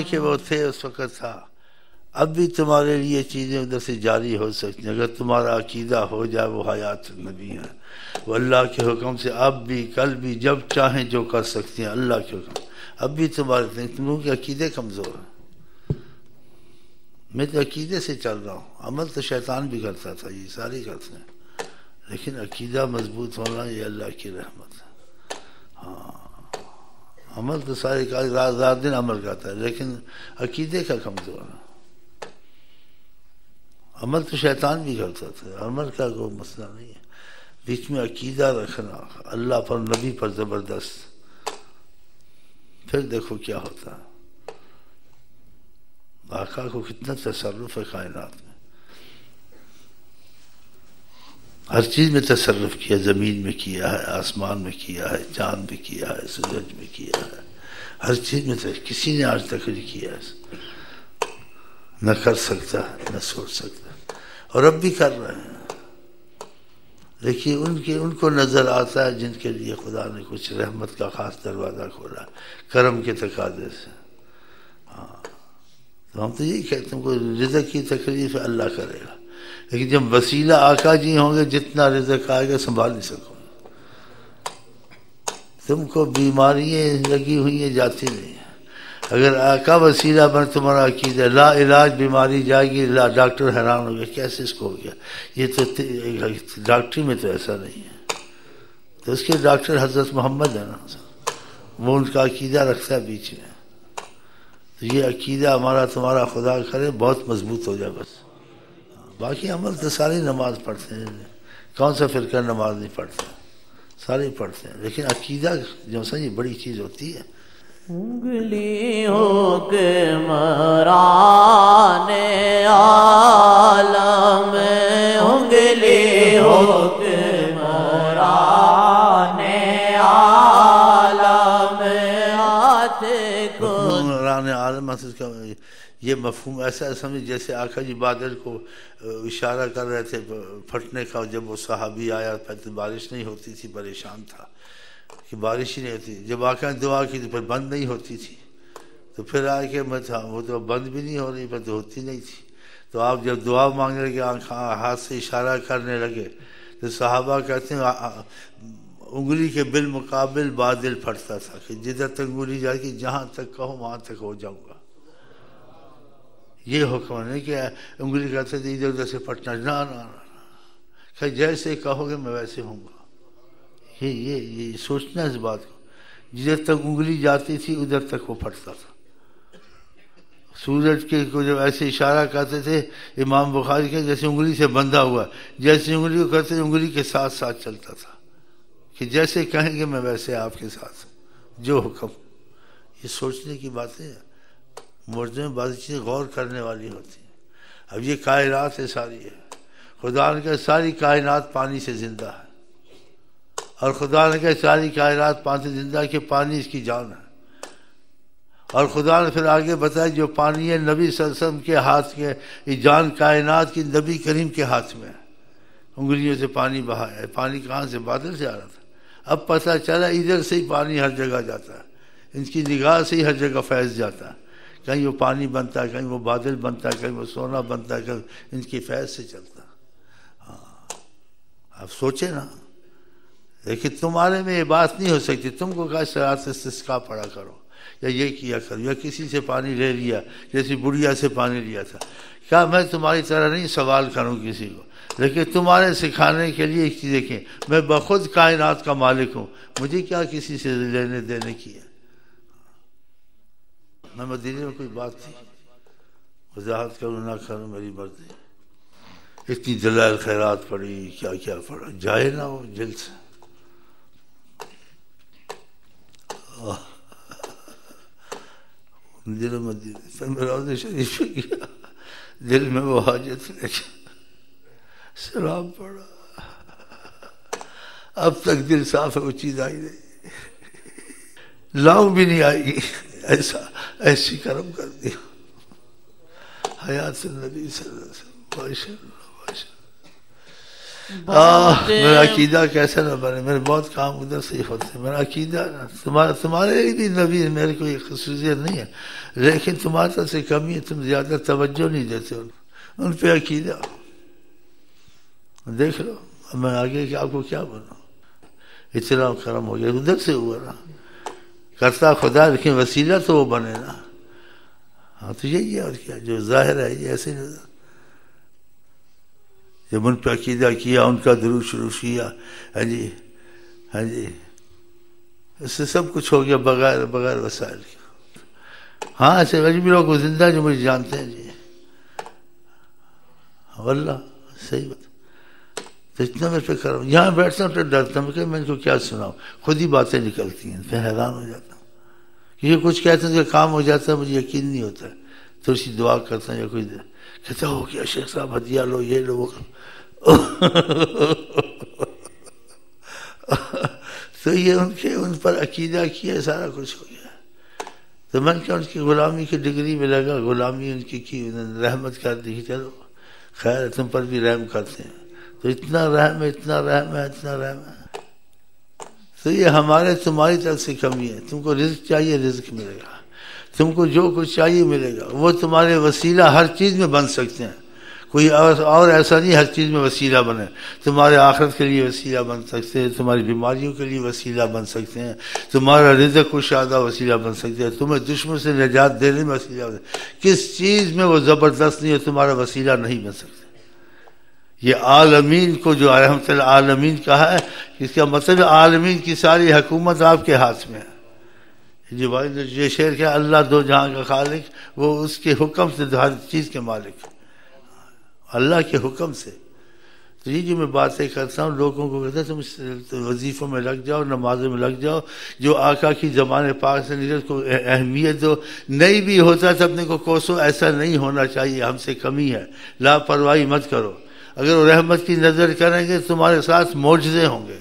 کہ وہ تھے اس وقت تھا، اب بھی تمہارے لیے چیزیں ادھر سے جاری ہو سکتی ہیں اگر تمہارا عقیدہ ہو جائے وہ حیات نبی ہے، وہ اللہ کے حکم سے اب بھی کل بھی جب چاہیں جو کر سکتی ہیں اللہ کے حکم. اب بھی تمہارے تم لوگوں کے عقیدے کمزور ہیں. میں تو عقیدے سے چل رہا ہوں، عمل تو شیطان بھی کرتا تھا، یہ سارے کرتے ہیں، لیکن عقیدہ مضبوط ہونا یہ اللہ کی رحمت ہے. ہاں عمل تو سارے رات دن عمل کرتا ہے لیکن عقیدے کا کمزور ہے. عمل تو شیطان بھی کرتا تھا، عمل کا کوئی مسئلہ نہیں ہے، بیچ میں عقیدہ رکھنا اللہ پر نبی پر زبردست، پھر دیکھو کیا ہوتا ہے. آقا کو کتنا تصرف ہے کائنات میں، ہر چیز میں تصرف کیا، زمین میں کیا ہے، آسمان میں کیا ہے، چاند میں کیا ہے، سورج میں کیا ہے، ہر چیز میں کسی نے آج تک نہیں کیا ہے، نہ کر سکتا نہ سوچ سکتا، اور اب بھی کر رہے ہیں. دیکھیے ان کو نظر آتا ہے جن کے لیے خدا نے کچھ رحمت کا خاص دروازہ کھولا کرم کے تقاضے سے. ہاں تو ہم تو یہی کہتے ہیں کوئی رزق کی تکلیف اللہ کرے گا، لیکن جب وسیلہ آقا جی ہوں گے جتنا رزق آئے گا سنبھال نہیں سکو. تم کو بیماریاں لگی ہوئی ہیں جاتی نہیں ہیں، اگر آقا وسیلہ بن تمہارا عقیدہ لا علاج بیماری جائے گی، ڈاکٹر حیران ہو گیا کیسے اس کو ہو گیا، یہ تو ڈاکٹری میں تو ایسا نہیں ہے. تو اس کے ڈاکٹر حضرت محمد ہے نا، وہ ان کا عقیدہ رکھتا ہے بیچ میں. تو یہ عقیدہ ہمارا تمہارا خدا کرے بہت مضبوط ہو جائے بس. باقی عمل تو ساری نماز پڑھتے ہیں، کون سا فرقہ نماز نہیں پڑھتے، سارے پڑھتے ہیں، لیکن عقیدہ جو سا یہ بڑی چیز ہوتی ہے. انگلی حکمران عالم، انگلی حکمران عالم، ہاتھ کو حکمران عالم یہ مفہوم ایسا ہے سمجھ جیسے آقا جی بادل کو اشارہ کر رہے تھے پھٹنے کا. جب وہ صحابی آیا پھر بارش نہیں ہوتی تھی، پریشان تھا کہ بارش ہی نہیں ہوتی. جب آقا نے دعا کی تو پھر بند نہیں ہوتی تھی، تو پھر آئے کہ میں تھا وہ تو بند بھی نہیں ہو رہی پر تو ہوتی نہیں تھی. تو آپ جب دعا مانگنے لگے ہاتھ سے اشارہ کرنے لگے تو صحابہ کہتے ہیں انگلی کے بالمقابل بادل پھٹتا تھا کہ جدھر تک انگلی جائے کہ جہاں تک کہو وہاں تک ہو جاؤں گا. یہ حکم نہیں کہ انگلی کہتے تھے ادھر ادھر سے پھٹنا، نہ کہ جیسے کہو گے میں ویسے ہوں گا. یہ سوچنا اس بات کو، جدھر تک انگلی جاتی تھی ادھر تک وہ پھٹتا تھا. سورج کے کو جب ایسے اشارہ کرتے تھے امام بخاری کے جیسے انگلی سے بندھا ہوا، جیسے انگلی کو کرتے تھے انگلی کے ساتھ ساتھ چلتا تھا کہ جیسے کہیں گے میں ویسے آپ کے ساتھ جو حکم. یہ سوچنے کی باتیں ہیں، مردوں میں بعض چیزیں غور کرنے والی ہوتی ہیں. اب یہ کائنات ہے ساری ہے، خدا نے کہا ساری کائنات پانی سے زندہ ہے، اور خدا نے کہا ساری کائنات پانی سے زندہ ہے کہ پانی اس کی جان ہے. اور خدا نے پھر آگے بتایا جو پانی ہے نبی صلی اللہ علیہ وسلم کے ہاتھ کے، یہ جان کائنات کی نبی کریم کے ہاتھ میں ہے. انگلیوں سے پانی بہایا ہے. پانی کہاں سے؟ بادل سے آ رہا تھا. اب پتہ چلا ادھر سے ہی پانی ہر جگہ جاتا ہے، ان کی نگاہ سے ہی ہر جگہ فیض جاتا ہے. کہیں وہ پانی بنتا ہے، کہیں وہ بادل بنتا ہے، کہیں وہ سونا بنتا ہے، کہیں ان کی فیض سے چلتا ہے. ہاں آپ سوچیں نا، لیکن تمہارے میں یہ بات نہیں ہو سکتی. تم کو کہا صلاۃ استسقاء پڑھا کرو یا یہ کیا کرو یا کسی سے پانی لے لیا جیسی بڑھیا سے پانی لیا تھا. کیا میں تمہاری طرح نہیں سوال کروں کسی کو، لیکن تمہارے سکھانے کے لیے ایک چیز دیکھیں، میں بخود کائنات کا مالک ہوں، مجھے کیا کسی سے لینے دینے کی ہے. میں مدینے میں کوئی بات تھی وضاحت کروں نہ کروں میری مرضی. اتنی دلائل خیرات پڑی، کیا کیا پڑا، جائے نہ ہو جلد سے. دل مدینے پھر میں روضہ شریف پہ گیا، دل میں وہ حاجت لے کے سلام پڑھا. اب تک دل صاف ہے، وہ چیز آئی نہیں، لاؤں بھی نہیں آئے گی. ایسی کرم کر دیا حیات النبی صلی اللہ علیہ وسلم. ماشاء اللہ ماشاء اللہ. میرا عقیدہ کیسا نہ بنے، میرے بہت کام ادھر سے ہی ہوتے ہیں، میرا عقیدہ تمہارے بھی نبی میرے کو یہ خصوصیت نہیں ہے، لیکن تمہارے طرف سے کمی ہے، تم زیادہ توجہ نہیں دیتے ان پہ عقیدہ دیکھ لو۔ میں آگے کہ آپ کو کیا بولوں، اتنا کرم ہو گیا، ادھر سے ہوا نا، کرتا خدا لیکن وسیلہ تو وہ بنے نا۔ ہاں تو یہی ہے، اور کیا، جو ظاہر ہے یہ ایسے نہیں۔ جب ان پہ عقیدہ کیا، ان کا درود شروع کیا، ہاں جی ہاں جی، اس سے سب کچھ ہو گیا بغیر وسائل کے۔ ہاں ایسے اجمی لوگ زندہ جو مجھے جانتے ہیں جی، واللہ صحیح بات، تو اتنا میں پہ کروں، یہاں بیٹھتا ہوں تو ڈرتا ہوں کہ میں ان کو کیا سناؤں، خود ہی باتیں نکلتی ہیں، پھر حیران ہو جاتا ہوں، یہ کچھ کہتے ہیں کہ کام ہو جاتا ہے، مجھے یقین نہیں ہوتا ہے، تھوڑی سی دعا کرتا ہوں یا کوئی کہتا ہو گیا شیخ صاحب ہدیہ لو، یہ لو وہ تو یہ ان پر عقیدہ کیا، سارا کچھ ہو گیا۔ تو میں کیا ان کی غلامی کی ڈگری میں لگا، غلامی ان کی انہوں نے رحمت کر دی، چلو خیر ہے، تم پر بھی رحم کرتے ہیں، تو اتنا رحم ہے، اتنا رحم ہے، اتنا رحم ہے۔ تو یہ ہمارے تمہاری طرف سے کمی ہے، تم کو رزق چاہیے، رزق ملے گا، تم کو جو کچھ چاہیے ملے گا، وہ تمہارے وسیلہ ہر چیز میں بن سکتے ہیں، کوئی اور ایسا نہیں ہر چیز میں وسیلہ بنے، تمہارے آخرت کے لیے وسیلہ بن سکتے ہیں، تمہاری بیماریوں کے لیے وسیلہ بن سکتے ہیں، تمہارا رزق کشادہ وسیلہ بن سکتے ہیں، تمہیں دشمن سے نجات دینے میں وسیلہ بن سکتے ہیں، کس چیز میں وہ زبردست نہیں ہے، تمہارا وسیلہ نہیں بن سکتا۔ یہ عالمین کو جو رحمت العالمین کہا ہے، اس کا مطلب عالمین کی ساری حکومت آپ کے ہاتھ میں ہے۔ یہ شعر کیا، اللہ دو جہاں کا خالق، وہ اس کے حکم سے ہر چیز کے مالک، اللہ کے حکم سے۔ تو یہ جو میں باتیں کرتا ہوں لوگوں کو کہتا ہے تم وظیفوں میں لگ جاؤ، نمازوں میں لگ جاؤ، جو آقا کی زمان پاک سے نکل کو اہمیت دو، نہیں بھی ہوتا تو اپنے کو کوسو، ایسا نہیں ہونا چاہیے، ہم سے کمی ہے، لاپرواہی مت کرو۔ اگر وہ رحمت کی نظر کریں گے تمہارے ساتھ معجزے ہوں گے،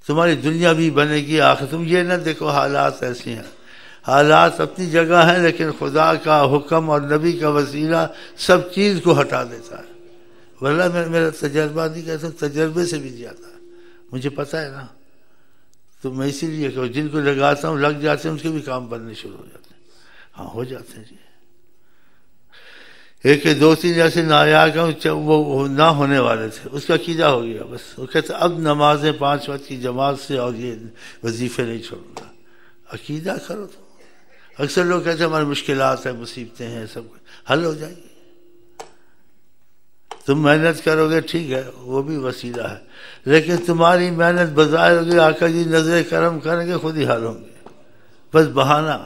تمہاری دنیا بھی بنے گی آخر۔ تم یہ نہ دیکھو حالات ایسے ہیں، حالات اپنی جگہ ہیں، لیکن خدا کا حکم اور نبی کا وسیلہ سب چیز کو ہٹا دیتا ہے۔ واللہ میرا تجربہ نہیں کہتا، تجربے سے بھی زیادہ مجھے پتہ ہے نا، تو میں اسی لیے کہ جن کو لگاتا ہوں لگ جاتے ہیں، ان کے بھی کام بننے شروع ہو جاتے ہیں۔ ہاں ہو جاتے ہیں جی۔ ایک دو تین ایسے نایاب وہ نہ ہونے والے تھے، اس کا عقیدہ ہو گیا، بس وہ کہتے اب نمازیں 5 وقت کی جماعت سے اور یہ وظیفے نہیں چھوڑوں گا۔ عقیدہ کرو تو اکثر لوگ کہتے ہیں ہماری مشکلات ہیں، مصیبتیں ہیں، سب کچھ حل ہو جائیں گی، تم محنت کرو گے، ٹھیک ہے وہ بھی وسیلہ ہے، لیکن تمہاری محنت بظاہر ہوگی، آقا جی نظر کرم کریں گے، خود ہی حل ہوں گے، بس بہانہ۔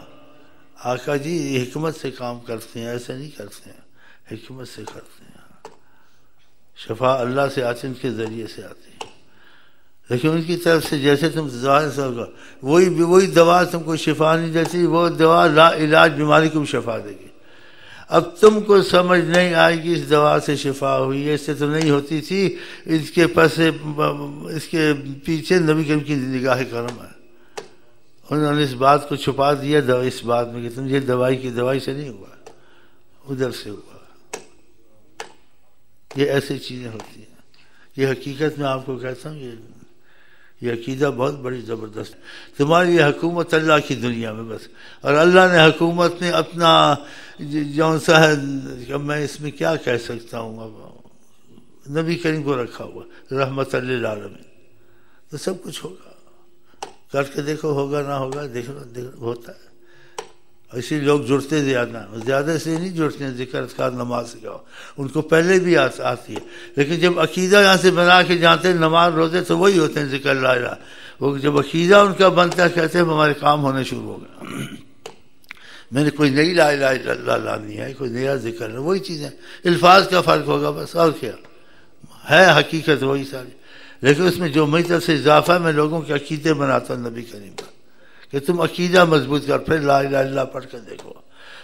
آقا جی حکمت سے کام کرتے ہیں، ایسے نہیں کرتے ہیں، حکمت سے کرتے ہیں، شفا اللہ سے آتی ان کے ذریعے سے آتی ہے، لیکن ان کی طرف سے جیسے تم ظاہر سے ہوگا، وہی دوا تم کو شفا نہیں دیتی، وہ دوا لا علاج بیماری کو بھی شفا دے گی۔ اب تم کو سمجھ نہیں آئے گی اس دوا سے شفا ہوئی ہے، اس سے تو نہیں ہوتی تھی، اس کے پیچھے نبی کریم کی نگاہ کرم ہے، انہوں نے اس بات کو چھپا دیا اس بات میں کہ تم یہ دوائی سے نہیں ہوا، ادھر سے ہوا۔ یہ ایسی چیزیں ہوتی ہیں، یہ حقیقت میں آپ کو کہتا ہوں، یہ عقیدہ بہت بڑی زبردست۔ تمہاری یہ حکومت اللہ کی دنیا میں بس، اور اللہ نے حکومت نے اپنا جون سا ہے، میں اس میں کیا کہہ سکتا ہوں، اب نبی کریم کو رکھا ہوا رحمت للعالمین، تو سب کچھ ہوگا، کر کے دیکھو، ہوگا نہ ہوگا، دیکھ لو ہوتا ہے۔ اسی لوگ جڑتے زیادہ سے نہیں جڑتے ہیں، ذکر اذکار نماز سکھاؤ، ان کو پہلے بھی آتی ہے، لیکن جب عقیدہ یہاں سے بنا کے جانتے ہیں نماز روزے تو وہی ہوتے ہیں ذکر لا الہ، وہ جب عقیدہ ان کا بنتا ہے کہتے ہیں ہمارے کام ہونے شروع ہو گئے، میں نے کوئی نئی لا الہ الا اللہ لانی ہے، کوئی نیا ذکر ہے، وہی چیزیں الفاظ کا فرق ہوگا بس، اور کیا ہے، حقیقت وہی ساری، لیکن اس میں جو میری طرف سے اضافہ میں لوگوں کے عقیدے بناتا ہوں نبی کریم کا، کہ تم عقیدہ مضبوط کر، پھر لا الہ الا اللہ پڑھ کے دیکھو،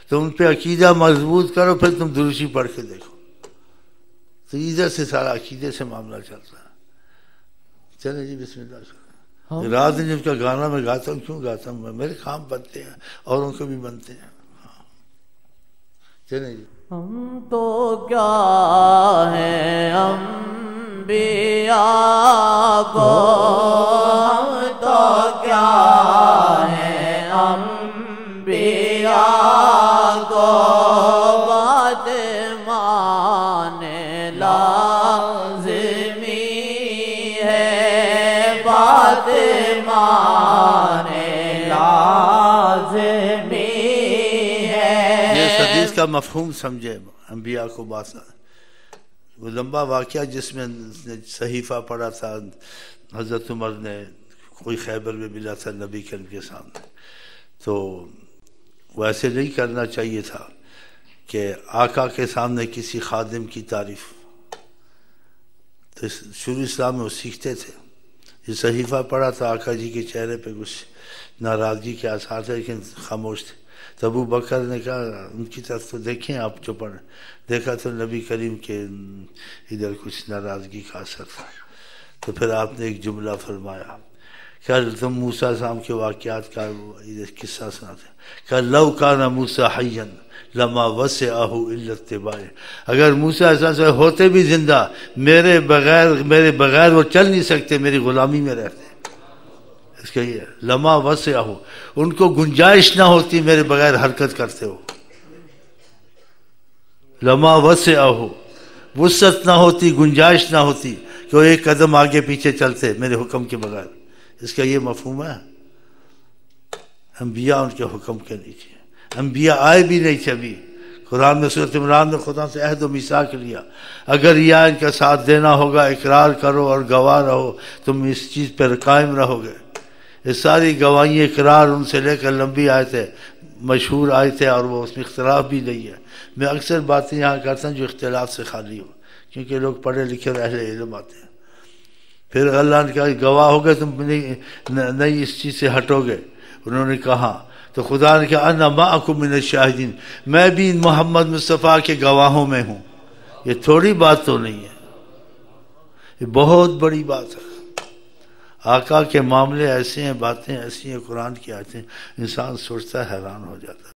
تو ان پہ عقیدہ مضبوط کرو، پھر تم دروشی پڑھ کے دیکھو، تو ادھر سے سارا عقیدے سے معاملہ چلتا ہے۔ چلیں جی بسم اللہ کریں۔ رات میں جن کا گانا میں گاتا ہوں، کیوں گاتا ہوں، میرے کام بنتے ہیں اور ان کو بھی بنتے ہیں۔ چلیں جی۔ ہم تو کیا ہیں، ہم انبیاء کو تو کیا ہے انبیاء کو بات مانے لازمی ہے بات مانے لازمی ہے یہ حدیث کا مفہوم سمجھے انبیاء کو بات وہ لمبا واقعہ جس میں صحیفہ پڑھا تھا حضرت عمر نے کوئی خیبر میں ملا تھا نبی کریم کے سامنے تو ویسے نہیں کرنا چاہیے تھا کہ آقا کے سامنے کسی خادم کی تعریف تو شروع اسلام میں وہ سیکھتے تھے یہ صحیفہ پڑھا تھا آقا جی کے چہرے پہ کچھ ناراضگی کے آثار تھے لیکن خاموش تھے تو ابو بکر نے کہا ان کی طرف تو دیکھیں آپ جو پڑھیں دیکھا تو نبی کریم کے ادھر کچھ ناراضگی کا اثر تھا تو پھر آپ نے ایک جملہ فرمایا کہ تم موسیٰ السلام کے واقعات کا قصہ سناتے کہ لو کان موسیٰ حیا لما وسعہ الا اتباع اگر موسیٰ السلام ہوتے بھی زندہ میرے بغیر وہ چل نہیں سکتے میری غلامی میں رہتے اس کا یہ لما وسعہ ان کو گنجائش نہ ہوتی میرے بغیر حرکت کرتے ہو لما وسعہ وسعت نہ ہوتی گنجائش نہ ہوتی کہ وہ ایک قدم آگے پیچھے چلتے میرے حکم کے بغیر اس کا یہ مفہوم ہے انبیاء ان کے حکم کے نیچے انبیاء آئے بھی نہیں تھے ابھی قرآن میں سورۃ عمران میں خدا سے عہد و میثاق لیا اگر یا ان کا ساتھ دینا ہوگا اقرار کرو اور گواہ رہو تم اس چیز پر قائم رہو گے یہ ساری گواہی اقرار ان سے لے کر لمبی آئے تھے مشہور آئے تھے اور وہ اس میں اختلاف بھی نہیں ہے میں اکثر باتیں یہاں کرتا ہوں جو اختلاف سے خالی ہو کیونکہ لوگ پڑھے لکھے اور اہل علم آتے ہیں پھر اللہ نے کہا گواہ ہو گئے تم نہیں اس چیز سے ہٹو گے انہوں نے کہا تو خدا نے کہا انا معکم من الشاہدین میں بھی محمد مصطفیٰ کے گواہوں میں ہوں یہ تھوڑی بات تو نہیں ہے یہ بہت بڑی بات ہے آقا کے معاملے ایسے ہیں باتیں ایسی ہیں قرآن کی آیتیں انسان سوچتا ہے حیران ہو جاتا ہے